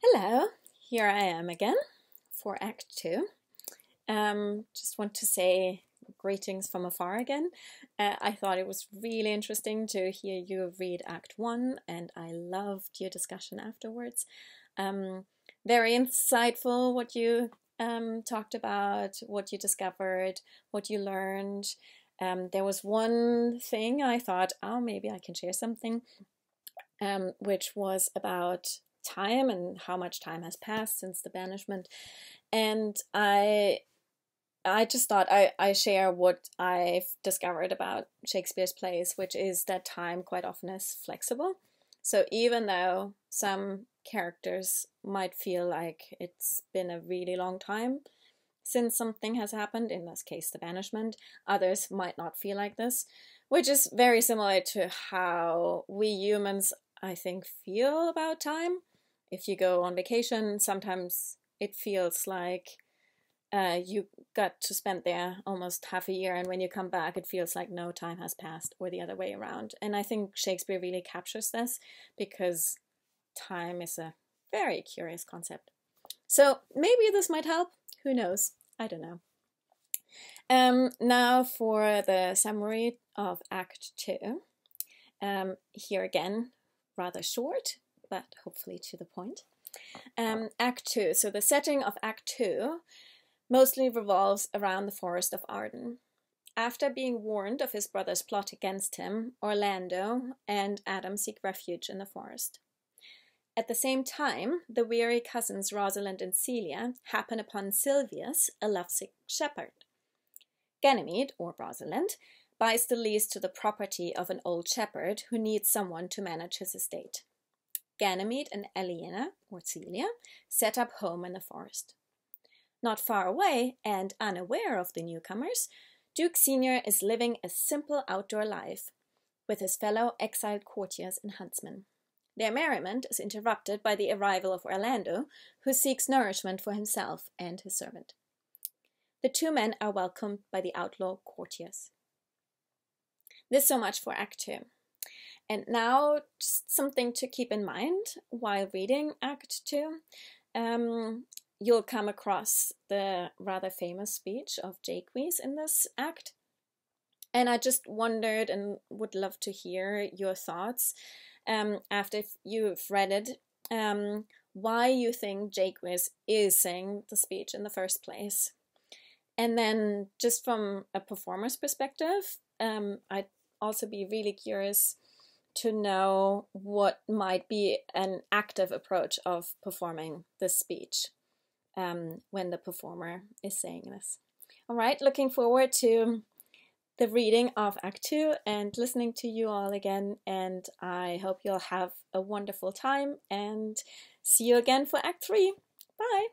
Hello, here I am again for Act 2. Just want to say greetings from afar again. I thought it was really interesting to hear you read Act 1, and I loved your discussion afterwards. Very insightful what you talked about, what you discovered, what you learned. There was one thing I thought, oh, maybe I can share something, which was about time and how much time has passed since the banishment. And I just thought I share what I've discovered about Shakespeare's plays, which is that time quite often is flexible. So even though some characters might feel like it's been a really long time since something has happened, in this case the banishment, others might not feel like this, which is very similar to how we humans, I think, feel about time. If you go on vacation, sometimes it feels like you got to spend there almost half a year, and when you come back, it feels like no time has passed, or the other way around. And I think Shakespeare really captures this because time is a very curious concept. So maybe this might help. Who knows? I don't know. Now for the summary of Act 2. Here again, rather short, but hopefully to the point. Act 2. So the setting of Act 2 mostly revolves around the forest of Arden. After being warned of his brother's plot against him, Orlando and Adam seek refuge in the forest. At the same time, the weary cousins Rosalind and Celia happen upon Silvius, a lovesick shepherd. Ganymede, or Rosalind, buys the lease to the property of an old shepherd who needs someone to manage his estate. Ganymede and Elena, or Celia, set up home in the forest. Not far away, and unaware of the newcomers, Duke Senior is living a simple outdoor life with his fellow exiled courtiers and huntsmen. Their merriment is interrupted by the arrival of Orlando, who seeks nourishment for himself and his servant. The two men are welcomed by the outlaw courtiers. This so much for Act 2. And now, just something to keep in mind while reading Act 2. You'll come across the rather famous speech of Jaques in this act. And I just wondered and would love to hear your thoughts after you've read it, why you think Jaques is saying the speech in the first place. And then just from a performer's perspective, I'd also be really curious to know what might be an active approach of performing this speech when the performer is saying this. All right, looking forward to the reading of Act 2 and listening to you all again, and I hope you'll have a wonderful time and see you again for Act 3. Bye!